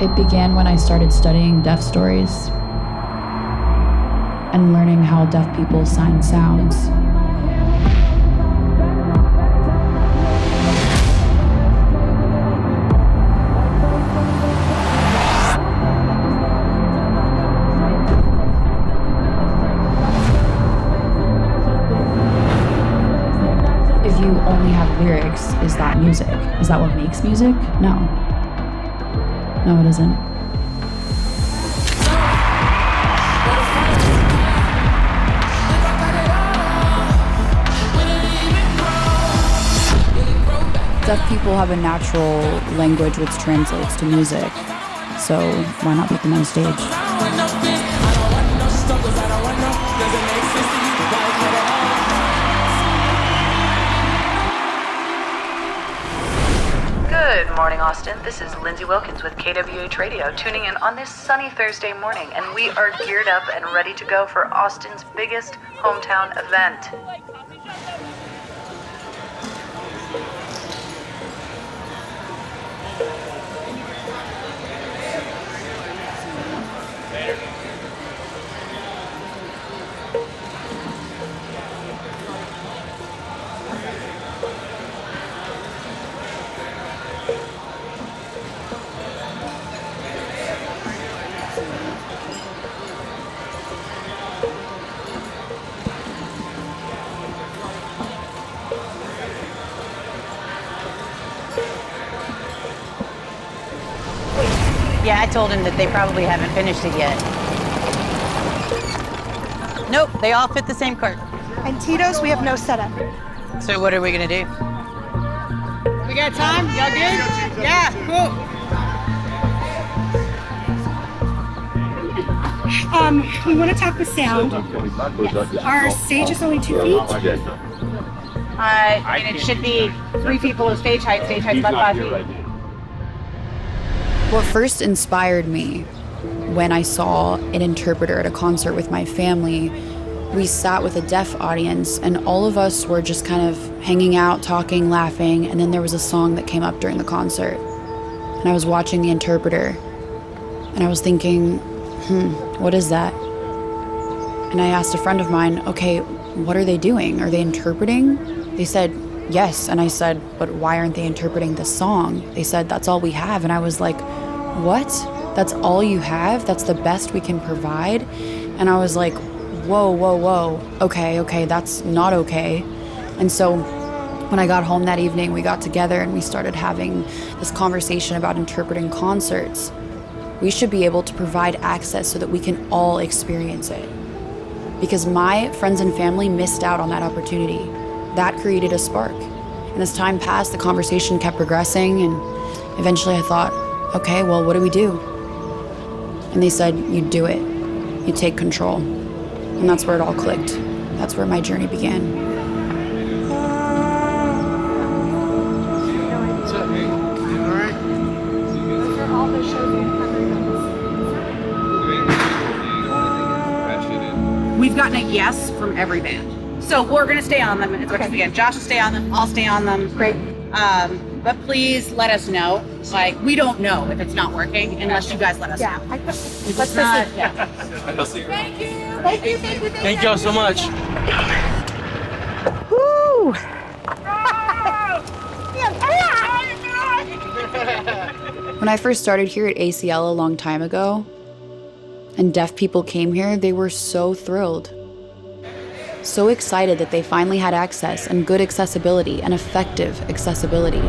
It began when I started studying deaf stories and learning how deaf people sign sounds. If you only have lyrics, is that music? Is that what makes music? No. No, it isn't. Deaf people have a natural language which translates to music, so why not put them on stage? Good morning, Austin. This is Lindsay Wilkins with KWH Radio, tuning in on this sunny Thursday morning, and we are geared up and ready to go for Austin's biggest hometown event. Yeah, I told him that they probably haven't finished it yet. Nope, they all fit the same cart. And Tito's, we have no setup. So what are we gonna do? We got time? Y'all good? Yeah, cool. We want to talk with sound. Our stage is only 2 feet. And it should be 3 people of stage height. Stage height's about 5 feet. What first inspired me when I saw an interpreter at a concert with my family, we sat with a deaf audience and all of us were just kind of hanging out, talking, laughing, and then there was a song that came up during the concert. And I was watching the interpreter and I was thinking, what is that? And I asked a friend of mine, okay, what are they doing? Are they interpreting? They said, yes. And I said, but why aren't they interpreting the song? They said, that's all we have. And I was like, what? That's all you have? That's the best we can provide? And I was like, whoa, whoa, whoa. Okay, that's not okay. And so when I got home that evening, we got together and we started having this conversation about interpreting concerts. We should be able to provide access so that we can all experience it. Because my friends and family missed out on that opportunity. That created a spark. And as time passed, the conversation kept progressing, and eventually I thought, okay, well, what do we do? And they said, you do it. You take control. And that's where it all clicked. That's where my journey began. We've gotten a yes from every band. So we're gonna stay on them as much as we can. Josh will stay on them, I'll stay on them. Great. But please let us know. Like, we don't know if it's not working unless you guys let us know. Let's It's not, proceed. yeah. Thank y'all so much. Woo! When I first started here at ACL a long time ago, and deaf people came here, they were so thrilled. So excited that they finally had access and good accessibility and effective accessibility.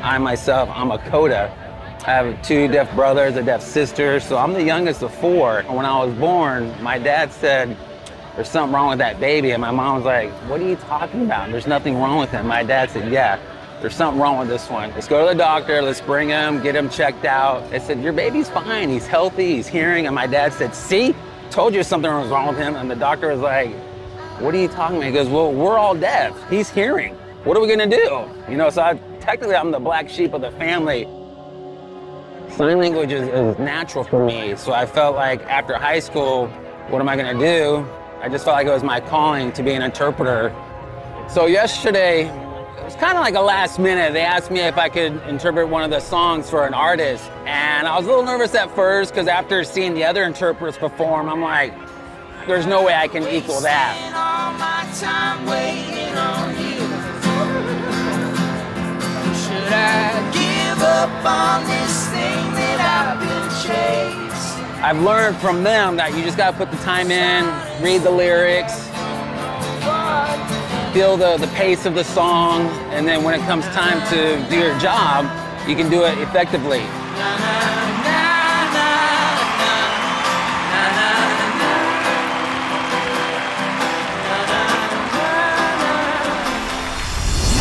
I myself, I'm a coda. I have 2 deaf brothers, a deaf sister, so I'm the youngest of 4. When I was born, my dad said, there's something wrong with that baby, and my mom was like, what are you talking about? There's nothing wrong with him. My dad said, yeah, there's something wrong with this one. Let's go to the doctor, let's bring him, get him checked out. They said, your baby's fine, he's healthy, he's hearing, and my dad said, see, told you something was wrong with him, and the doctor was like, what are you talking about? He goes, well, we're all deaf, he's hearing. what are we gonna do? You know, so technically I'm the black sheep of the family. Sign language is natural for me, so I felt like after high school, what am I gonna do? I just felt like it was my calling to be an interpreter. So yesterday, it was kind of like a last minute. They asked me if I could interpret one of the songs for an artist. And I was a little nervous at first because after seeing the other interpreters perform, I'm like, there's no way I can equal that. Should I give up on this thing that I've been chasing? I've learned from them that you just gotta put the time in, read the lyrics, feel the pace of the song, and then when it comes time to do your job, you can do it effectively.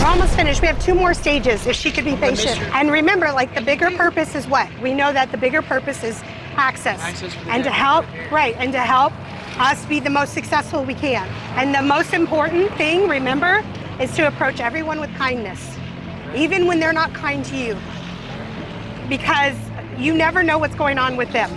We're almost finished. We have 2 more stages, if she could be patient. And remember, like, the bigger purpose is what? We know that the bigger purpose is access. And to help, right, and to help us be the most successful we can. And the most important thing, remember, is to approach everyone with kindness, even when they're not kind to you, because you never know what's going on with them.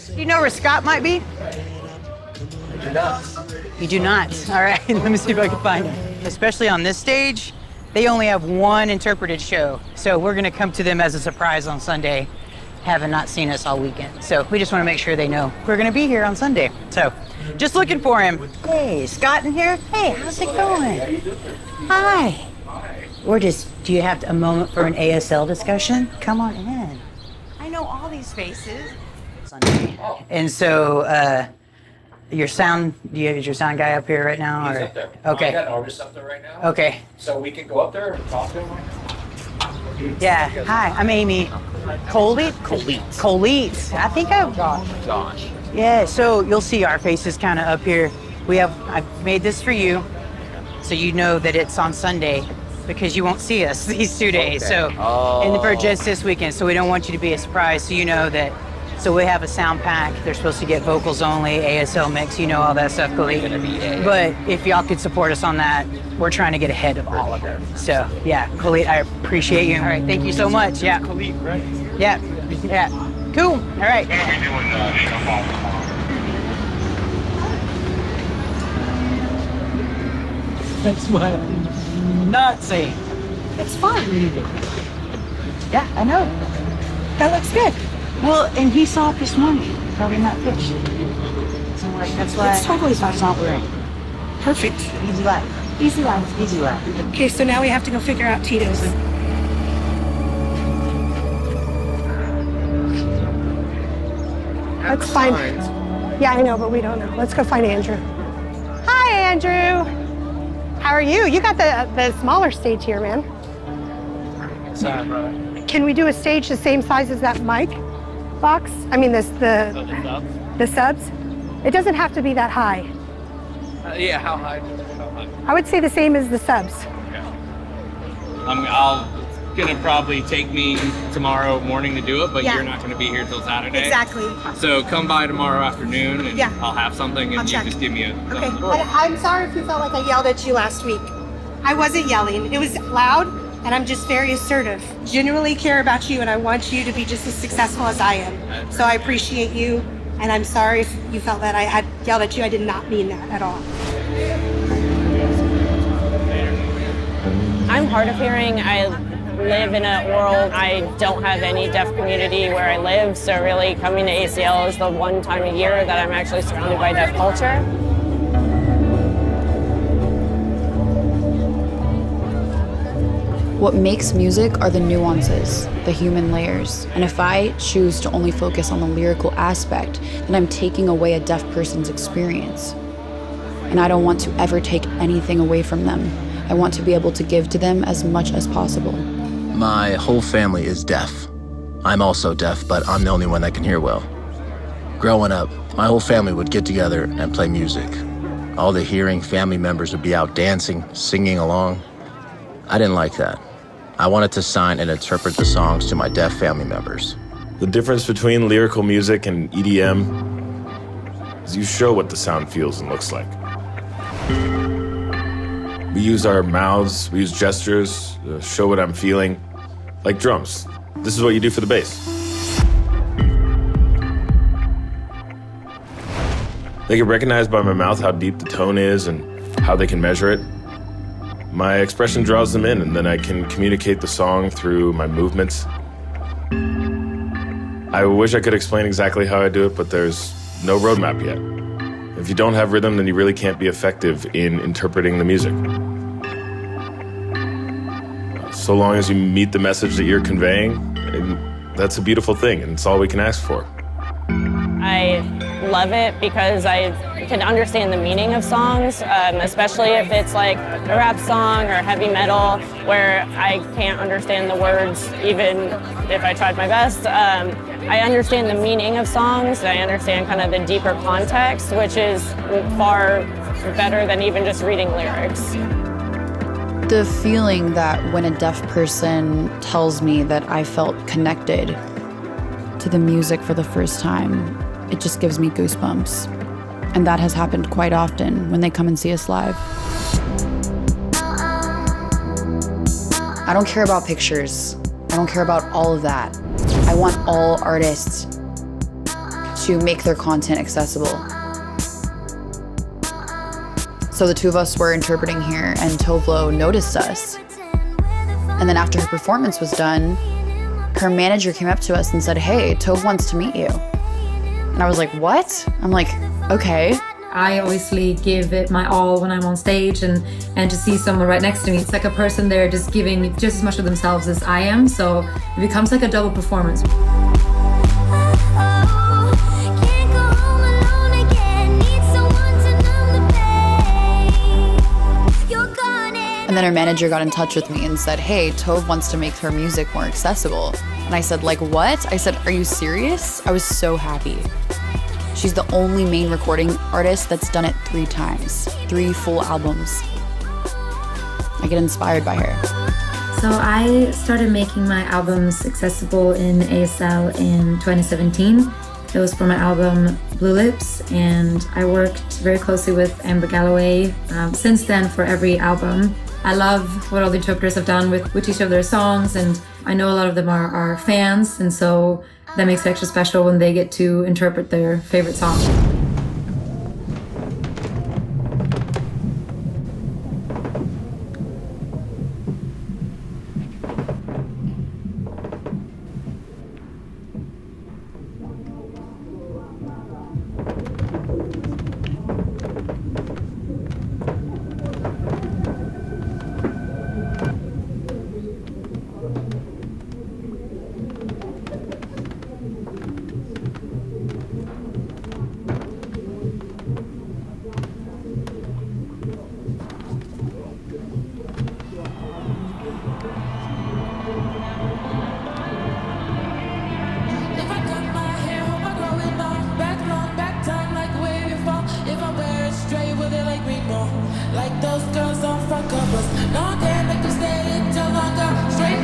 Do you know where Scott might be? I do not. You do not. All right, let me see if I can find him. Especially on this stage, they only have one interpreted show. So we're gonna come to them as a surprise on Sunday, having not seen us all weekend. So we just wanna make sure they know we're gonna be here on Sunday. So just looking for him. Hey, Scott in here? Hey, how's it going? Hi. We're just, do you have a moment for an ASL discussion? Come on in. I know all these faces. Sunday. And so, your sound, is your sound guy up here right now? He's or? up there. Okay. I got an artist up there right now. Okay. So we can go up there and talk to him right now. Yeah. Hi, I'm Amy. Colette? Colette. I think I've Josh. Yeah, so you'll see our faces kind of up here. I've made this for you, so you know that it's on Sunday, because you won't see us these 2 days. Okay. So, and for just this weekend, so we don't want you to be a surprise. So you know that. So we have a sound pack. They're supposed to get vocals only, ASL mix, you know, all that stuff, Khalid. But if y'all could support us on that, we're trying to get ahead of all of them. So yeah, Khalid, I appreciate you. All right, thank you so much. Yeah. Khalid, right? Yeah. Yeah. Cool. All right. That's what I'm not saying. It's fun. Yeah, I know. That looks good. Well, and he saw it this morning. Probably not fish. So like, that's why. It's totally fine. It's not worrying. Perfect. Easy life. Easy life. Easy life. Okay, so now we have to go figure out Tito's. That's fine. Yeah, I know, but we don't know. Let's go find Andrew. Hi, Andrew. How are you? You got the smaller stage here, man. Can we do a stage the same size as that mic box? I mean, the subs? It doesn't have to be that high. Yeah, how high? I would say the same as the subs. It's gonna probably take me tomorrow morning to do it, but Yeah. you're not gonna be here till Saturday. Exactly. So come by tomorrow afternoon and Yeah. I'll have something and I'll you check. just give me a Okay. thumbs up. I'm sorry if you felt like I yelled at you last week. I wasn't yelling. It was loud, and I'm just very assertive. Genuinely care about you, and I want you to be just as successful as I am. So I appreciate you, and I'm sorry if you felt that I had yelled at you. I did not mean that at all. I'm hard of hearing. I live in a world, I don't have any deaf community where I live, so really coming to ACL is the one time a year that I'm actually surrounded by deaf culture. What makes music are the nuances, the human layers. And if I choose to only focus on the lyrical aspect, then I'm taking away a deaf person's experience. And I don't want to ever take anything away from them. I want to be able to give to them as much as possible. My whole family is deaf. I'm also deaf, but I'm the only one that can hear well. Growing up, my whole family would get together and play music. All the hearing family members would be out dancing, singing along. I didn't like that. I wanted to sign and interpret the songs to my deaf family members. The difference between lyrical music and EDM is you show what the sound feels and looks like. We use our mouths, we use gestures, show what I'm feeling, like drums. This is what you do for the bass. They can recognize by my mouth how deep the tone is and how they can measure it. My expression draws them in, and then I can communicate the song through my movements. I wish I could explain exactly how I do it, but there's no roadmap yet. If you don't have rhythm, then you really can't be effective in interpreting the music. So long as you meet the message that you're conveying, that's a beautiful thing, and it's all we can ask for. I love it because I can understand the meaning of songs, especially if it's like a rap song or heavy metal where I can't understand the words even if I tried my best. I understand the meaning of songs. I understand kind of the deeper context, which is far better than even just reading lyrics. The feeling that when a deaf person tells me that I felt connected to the music for the first time, it just gives me goosebumps. And that has happened quite often when they come and see us live. I don't care about pictures. I don't care about all of that. I want all artists to make their content accessible. So the two of us were interpreting here, and Tove Lo noticed us. And then after her performance was done, her manager came up to us and said, "Hey, Tove wants to meet you." And I was like, "What?" I'm like, "Okay." I obviously give it my all when I'm on stage, and to see someone right next to me, it's like a person there just giving just as much of themselves as I am, so it becomes like a double performance. And then her manager got in touch with me and said, "Hey, Tove wants to make her music more accessible." And I said, "Like what?" I said, "Are you serious?" I was so happy. She's the only main recording artist that's done it 3 times, 3 full albums. I get inspired by her. So I started making my albums accessible in ASL in 2017. It was for my album Blue Lips, and I worked very closely with Galloway since then for every album. I love what all the interpreters have done with each of their songs, and I know a lot of them are fans, and so that makes it extra special when they get to interpret their favorite song.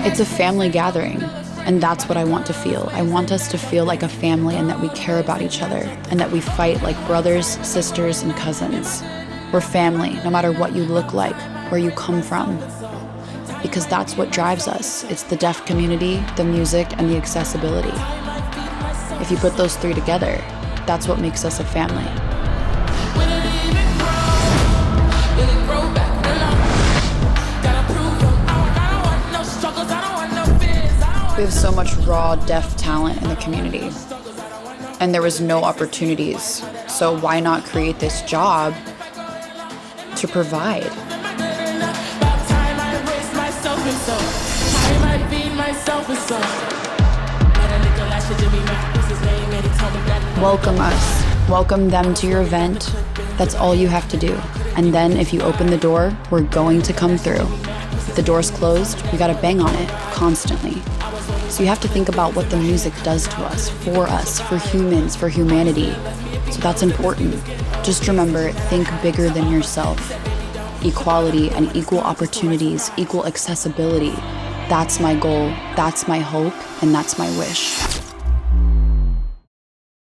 It's a family gathering, and that's what I want to feel. I want us to feel like a family, and that we care about each other, and that we fight like brothers, sisters, and cousins. We're family, no matter what you look like, where you come from, because that's what drives us. It's the deaf community, the music, and the accessibility. If you put those 3 together, that's what makes us a family. We have so much raw deaf talent in the community, and there was no opportunities. So why not create this job to provide? Welcome us. Welcome them to your event. That's all you have to do. And then if you open the door, we're going to come through. If the door's closed, we gotta bang on it constantly. So you have to think about what the music does to us, for humans, for humanity. So that's important. Just remember, think bigger than yourself. Equality and equal opportunities, equal accessibility. That's my goal, that's my hope, and that's my wish.